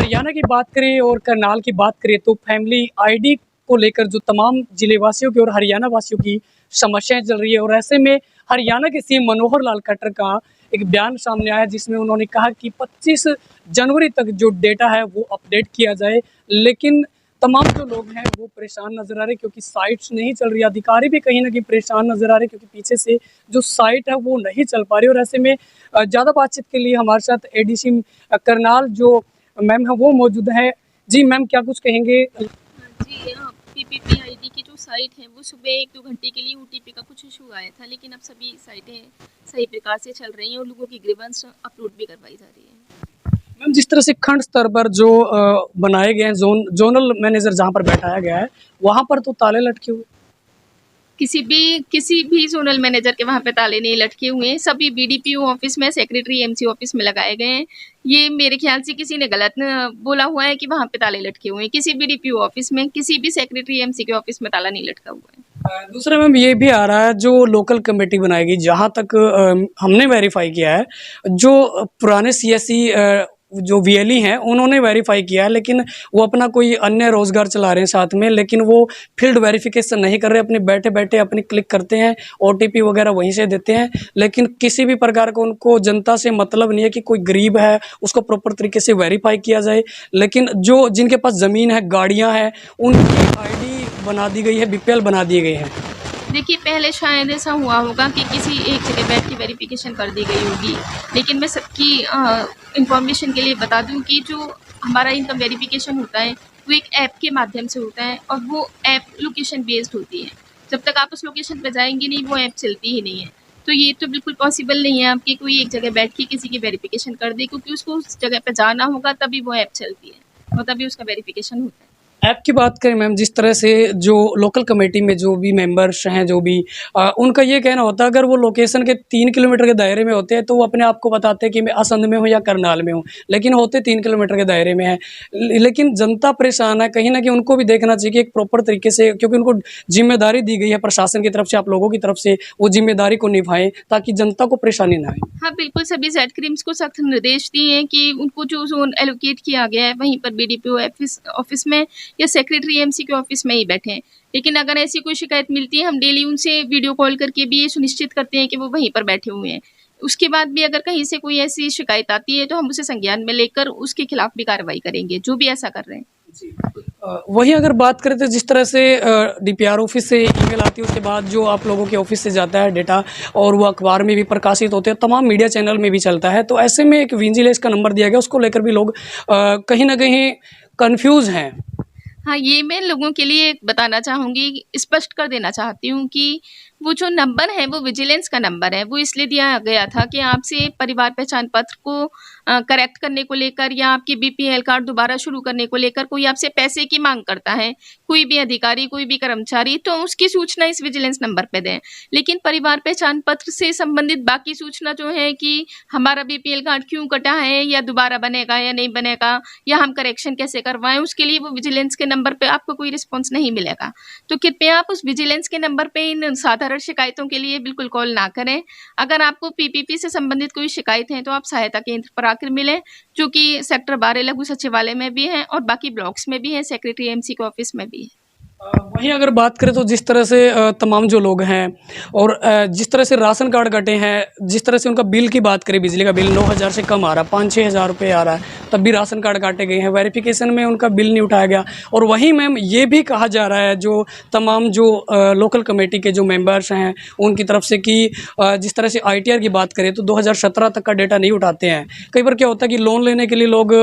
हरियाणा की बात करें और करनाल की बात करें तो फैमिली आईडी को लेकर जो तमाम जिले वासियों की और हरियाणा वासियों की समस्याएं चल रही है और ऐसे में हरियाणा के सीएम मनोहर लाल खट्टर का एक बयान सामने आया जिसमें उन्होंने कहा कि 25 जनवरी तक जो डेटा है वो अपडेट किया जाए। लेकिन तमाम जो लोग हैं वो परेशान नजर आ रहे क्योंकि साइट्स नहीं चल रही। अधिकारी भी कहीं ना कहीं परेशान नजर आ रहे क्योंकि पीछे से जो साइट है वो नहीं चल पा रही। और ऐसे में ज़्यादा बातचीत के लिए हमारे साथ एडीसी करनाल जो मैम है वो मौजूद है। जी मैम, क्या कुछ कहेंगे? जी पीपीपी आईडी की जो साइट है वो सुबह 1-2 घंटे के लिए ओटीपी का कुछ इशू आया था, लेकिन अब सभी साइटें सही प्रकार से चल रही हैं और लोगों की ग्रीवेंस अपलोड भी करवाई जा रही है। मैम, जिस तरह से खंड स्तर पर जो बनाए गए हैं जोनल मैनेजर जहाँ पर बैठाया गया है वहाँ पर तो ताले लटके हुए। किसी भी जोनल मैनेजर के वहाँ पे ताले नहीं लटके हुए हैं। सभी बीडीपीओ ऑफिस में, सेक्रेटरी एमसी ऑफिस में लगाए गए हैं। ये मेरे ख्याल से किसी ने गलत बोला हुआ है कि वहाँ पे ताले लटके हुए हैं। किसी बीडीपीओ ऑफिस में, किसी भी सेक्रेटरी एमसी के ऑफिस में ताला नहीं लटका हुआ है। दूसरा मैम ये भी आ रहा है जो लोकल कमेटी बनाएगी, जहाँ तक हमने वेरीफाई किया है, जो पुराने सीएससी जो वीएलई हैं उन्होंने वेरीफाई किया है, लेकिन वो अपना कोई अन्य रोजगार चला रहे हैं साथ में, लेकिन वो फील्ड वेरिफिकेशन नहीं कर रहे। अपने बैठे बैठे अपनी क्लिक करते हैं, ओटीपी वगैरह वहीं से देते हैं, लेकिन किसी भी प्रकार का उनको जनता से मतलब नहीं है कि कोई गरीब है उसको प्रॉपर तरीके से वेरीफाई किया जाए। लेकिन जो जिनके पास ज़मीन है, गाड़ियाँ हैं, उनकी आईडी बना दी गई है, बीपीएल बना दिए गए हैं। देखिए, पहले शायद ऐसा हुआ होगा कि किसी एक जगह बैठ के वेरिफिकेशन कर दी गई होगी, लेकिन मैं सबकी इंफॉर्मेशन के लिए बता दूं कि जो हमारा इनकम वेरिफिकेशन होता है वो एक ऐप के माध्यम से होता है और वो ऐप लोकेशन बेस्ड होती है। जब तक आप उस लोकेशन पर जाएंगे नहीं वो ऐप चलती ही नहीं है। तो ये तो बिल्कुल पॉसिबल नहीं है आपकी कोई एक जगह बैठ के किसी की वेरिफिकेशन कर दे, क्योंकि उसको उस जगह पर जाना होगा तभी वो ऐप चलती है और तभी उसका वेरिफिकेशन होता है। ऐप की बात करें मैम, जिस तरह से जो लोकल कमेटी में जो भी मेंबर्स हैं, जो भी उनका ये कहना होता है अगर वो लोकेशन के 3 किलोमीटर के दायरे में होते हैं तो वो अपने आप को बताते हैं कि मैं असंध में हूँ या करनाल में हूँ, लेकिन होते 3 किलोमीटर के दायरे में है। लेकिन जनता परेशान है, कहीं ना कहीं उनको भी देखना चाहिए कि एक प्रॉपर तरीके से, क्योंकि उनको जिम्मेदारी दी गई है प्रशासन की तरफ से, आप लोगों की तरफ से, वो जिम्मेदारी को निभाएं ताकि जनता को परेशानी ना आए। हाँ, बिल्कुल सभी जेड क्रीम्स को सख्त निर्देश दिए हैं कि उनको जो जोन एलोकेट किया गया है वहीं पर बीडीपीओ ऑफिस में या सेक्रेटरी एमसी के ऑफिस में ही बैठें। लेकिन अगर ऐसी कोई शिकायत मिलती है हम डेली उनसे वीडियो कॉल करके भी ये सुनिश्चित करते हैं कि वो वहीं पर बैठे हुए हैं। उसके बाद भी अगर कहीं से कोई ऐसी शिकायत आती है तो हम उसे संज्ञान में लेकर उसके खिलाफ भी कार्रवाई करेंगे, जो भी ऐसा कर रहे हैं। वहीं अगर बात करें तो जिस तरह से डीपीआर ऑफिस से ईमेल आती है, उसके बाद जो आप लोगों के ऑफिस से जाता है डेटा और वो अखबार में भी प्रकाशित होते हैं, तमाम मीडिया चैनल में भी चलता है, तो ऐसे में एक विजिलेंस का नंबर दिया गया, उसको लेकर भी लोग कहीं ना कहीं कंफ्यूज हैं। हाँ, ये मैं लोगों के लिए बताना चाहूँगी, स्पष्ट कर देना चाहती हूँ कि वो जो नंबर है वो विजिलेंस का नंबर है। वो इसलिए दिया गया था कि आपसे परिवार पहचान पत्र को करेक्ट करने को लेकर या आपके बीपीएल कार्ड दोबारा शुरू करने को लेकर कोई आपसे पैसे की मांग करता है, कोई भी अधिकारी, कोई भी कर्मचारी, तो उसकी सूचना इस विजिलेंस नंबर पे दें। लेकिन परिवार पहचान पत्र से संबंधित बाकी सूचना जो है कि हमारा बीपीएल कार्ड क्यों कटा है या दोबारा बनेगा या नहीं बनेगा या हम करेक्शन कैसे करवाएं, उसके लिए वो विजिलेंस के नंबर पे आपको कोई रिस्पॉन्स नहीं मिलेगा। तो कृपया आप उस विजिलेंस के नंबर पे इन साधारण शिकायतों के लिए बिल्कुल कॉल ना करें। अगर आपको पीपीपी से संबंधित कोई शिकायत है तो आप सहायता केंद्र पर आकर मिलें, जो कि सेक्टर 12 लघु सचिवालय में भी है और बाकी ब्लॉक्स में भी है, सेक्रेटरी एमसी के ऑफिस में भी है। वहीं अगर बात करें तो जिस तरह से तमाम जो लोग हैं और जिस तरह से राशन कार्ड कटे हैं, जिस तरह से उनका बिल की बात करें, बिजली का बिल 9,000 से कम आ रहा है, 5-6 हज़ार रुपये आ रहा है, तब भी राशन कार्ड काटे गए हैं, वेरिफिकेशन में उनका बिल नहीं उठाया गया। और वहीं मैम ये भी कहा जा रहा है जो तमाम जो लोकल कमेटी के जो मेंबर्स हैं उनकी तरफ से कि जिस तरह से आईटीआर की बात करें तो 2017 तक का डेटा नहीं उठाते हैं। कई बार क्या होता है कि लोन लेने के लिए लोग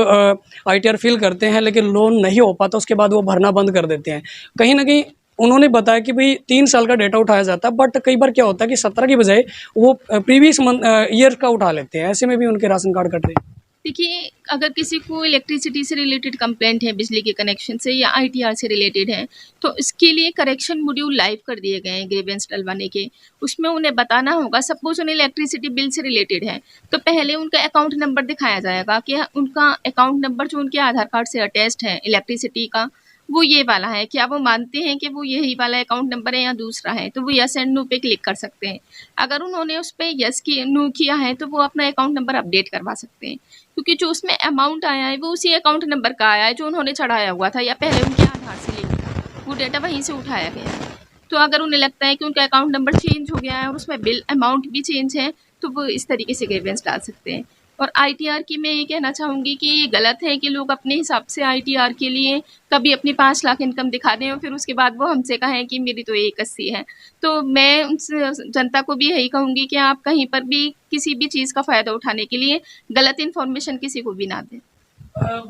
आईटीआर फिल करते हैं, लेकिन लोन नहीं हो पाता, उसके बाद वो भरना बंद कर देते हैं। कहीं ना कहीं उन्होंने बताया कि भाई 3 साल का डेटा उठाया जाता है, बट कई बार क्या होता है कि 17 की बजाय वो प्रीवियस ईयर का उठा लेते हैं, ऐसे में भी उनके राशन कार्ड कट रहे हैं। देखिए, अगर किसी को इलेक्ट्रिसिटी से रिलेटेड कंप्लेंट है, बिजली के कनेक्शन से या आईटीआर से रिलेटेड है, तो इसके लिए करेक्शन मॉड्यूल लाइव कर दिए गए हैं ग्रीवेंस डलवाने के। उसमें उन्हें बताना होगा, सपोज उन्हें इलेक्ट्रिसिटी बिल से रिलेटेड है तो पहले उनका अकाउंट नंबर दिखाया जाएगा कि उनका अकाउंट नंबर जो उनके आधार कार्ड से अटैच्ड है इलेक्ट्रिसिटी का, वो ये वाला है, क्या वो मानते हैं कि वो यही वाला अकाउंट नंबर है या दूसरा है, तो वो यस एंड नो पे क्लिक कर सकते हैं। अगर उन्होंने उस पे यस की नो किया है तो वो अपना अकाउंट नंबर अपडेट करवा सकते हैं, क्योंकि जो उसमें अमाउंट आया है वो उसी अकाउंट नंबर का आया है जो उन्होंने चढ़ाया हुआ था या पहले उनके आधार से लिंक था, वो डेटा वहीं से उठाया गया है। तो अगर उन्हें लगता है कि उनका अकाउंट नंबर चेंज हो गया है और उसमें बिल अमाउंट भी चेंज है, तो वो इस तरीके से ग्रीवेंस डाल सकते हैं। और आईटीआर की मैं ये कहना चाहूँगी कि ये गलत है कि लोग अपने हिसाब से आईटीआर के लिए कभी अपनी 5 लाख इनकम दिखा दें और फिर उसके बाद वो हमसे कहें कि मेरी तो 180 है। तो मैं उनसे जनता को भी यही कहूँगी कि आप कहीं पर भी किसी भी चीज़ का फ़ायदा उठाने के लिए गलत इन्फॉर्मेशन किसी को भी ना दें।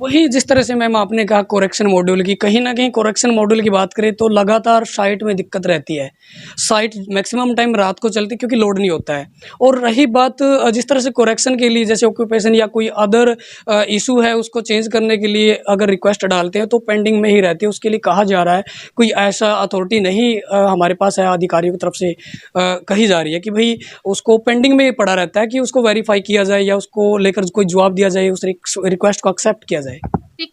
वही जिस तरह से मैम आपने कहा कोरेक्शन मॉड्यूल की, कहीं न कहीं कोरेक्शन मॉड्यूल की बात करें तो लगातार साइट में दिक्कत रहती है। साइट मैक्सिमम टाइम रात को चलती है क्योंकि लोड नहीं होता है। और रही बात जिस तरह से कोरेक्शन के लिए जैसे ऑक्यूपेशन या कोई अदर इश्यू है उसको चेंज करने के लिए अगर रिक्वेस्ट डालते हैं तो पेंडिंग में ही रहती है। उसके लिए कहा जा रहा है कोई ऐसा अथॉरिटी नहीं हमारे पास है अधिकारियों की तरफ से कही जा रही है कि भई उसको पेंडिंग में पड़ा रहता है कि उसको वेरीफ़ाई किया जाए या उसको लेकर कोई जवाब दिया जाए, उस रिक्वेस्ट को एक्सेप्ट किया जाए।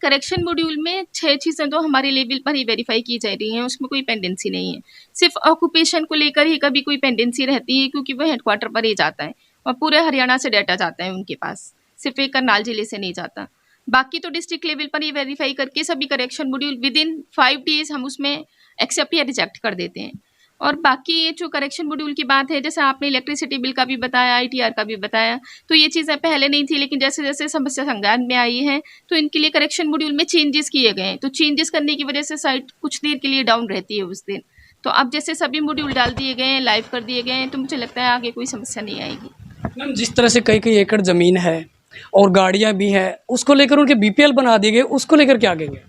करेक्शन मॉड्यूल में 6 चीज़ें तो हमारे लेवल पर ही वेरीफाई की जा रही हैं, उसमें कोई पेंडेंसी नहीं है। सिर्फ ऑक्यूपेशन को लेकर ही कभी कोई पेंडेंसी रहती है क्योंकि वो हेडक्वार्टर पर ही जाता है और पूरे हरियाणा से डाटा जाता है उनके पास, सिर्फ एक करनाल जिले से नहीं जाता। बाकी तो डिस्ट्रिक्ट लेवल पर ही वेरीफाई करके सभी करेक्शन मॉड्यूल विदिन 5 डेज हम उसमें एक्सेप्ट या रिजेक्ट कर देते हैं। और बाकी ये जो करेक्शन मॉड्यूल की बात है, जैसे आपने इलेक्ट्रिसिटी बिल का भी बताया, आईटीआर का भी बताया, तो ये चीज़ें पहले नहीं थी, लेकिन जैसे जैसे समस्या संज्ञान में आई है तो इनके लिए करेक्शन मॉड्यूल में चेंजेस किए गए हैं। तो चेंजेस करने की वजह से साइट कुछ देर के लिए डाउन रहती है उस दिन। तो अब जैसे सभी मॉड्यूल डाल दिए गए हैं, लाइव कर दिए गए हैं, तो मुझे लगता है आगे कोई समस्या नहीं आएगी। मैम जिस तरह से कई एकड़ ज़मीन है और गाड़ियाँ भी हैं, उसको लेकर उनके बीपीएल बना दिए गए, उसको लेकर क्या कहेंगे?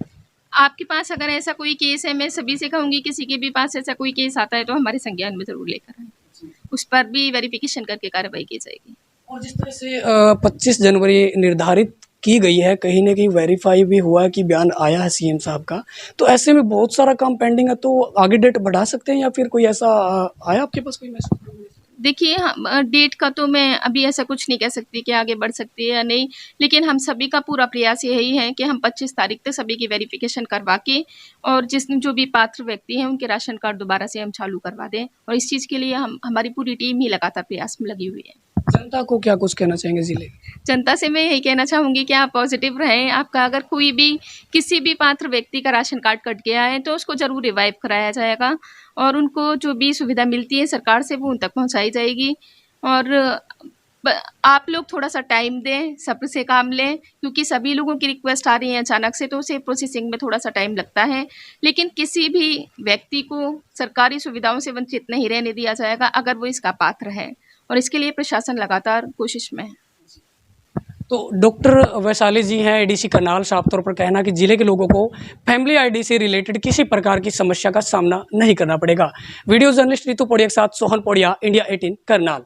आपके पास अगर ऐसा कोई केस है, मैं सभी से कहूँगी किसी के भी पास ऐसा कोई केस आता है तो हमारे संज्ञान में ज़रूर लेकर आएँ। उस पर भी वेरिफिकेशन करके कार्रवाई की जाएगी। और जिस तरह से 25 जनवरी निर्धारित की गई है, कहीं न कहीं वेरीफ़ाई भी हुआ है कि बयान आया है सीएम साहब का, तो ऐसे में बहुत सारा काम पेंडिंग है, तो आगे डेट बढ़ा सकते हैं या फिर कोई ऐसा आया आपके पास कोई मैसेज? देखिए, हम डेट का तो मैं अभी ऐसा कुछ नहीं कह सकती कि आगे बढ़ सकती है या नहीं, लेकिन हम सभी का पूरा प्रयास यही है कि हम 25 तारीख तक सभी की वेरिफिकेशन करवा के और जो भी पात्र व्यक्ति हैं उनके राशन कार्ड दोबारा से हम चालू करवा दें, और इस चीज़ के लिए हमारी पूरी टीम ही लगातार प्रयास में लगी हुई है। जनता को क्या कुछ कहना चाहेंगे ज़िले की? जनता से मैं यही कहना चाहूँगी कि आप पॉजिटिव रहें। आपका अगर कोई भी किसी भी पात्र व्यक्ति का राशन कार्ड कट गया है तो उसको ज़रूर रिवाइव कराया जाएगा और उनको जो भी सुविधा मिलती है सरकार से वो उन तक पहुँचाई जाएगी। और आप लोग थोड़ा-सा टाइम दें, सब्र से काम लें, क्योंकि सभी लोगों की रिक्वेस्ट आ रही है अचानक से, तो उसे प्रोसेसिंग में थोड़ा-सा टाइम लगता है। लेकिन किसी भी व्यक्ति को सरकारी सुविधाओं से वंचित नहीं रहने दिया जाएगा अगर वो इसका पात्र है, और इसके लिए प्रशासन लगातार कोशिश में है। तो डॉक्टर वैशाली जी हैं एडीसी करनाल, साफ तौर पर कहना कि ज़िले के लोगों को फैमिली आईडी से रिलेटेड किसी प्रकार की समस्या का सामना नहीं करना पड़ेगा। वीडियो जर्नलिस्ट रितु पौड़िया के साथ सोहन पौड़िया, इंडिया 18 करनाल।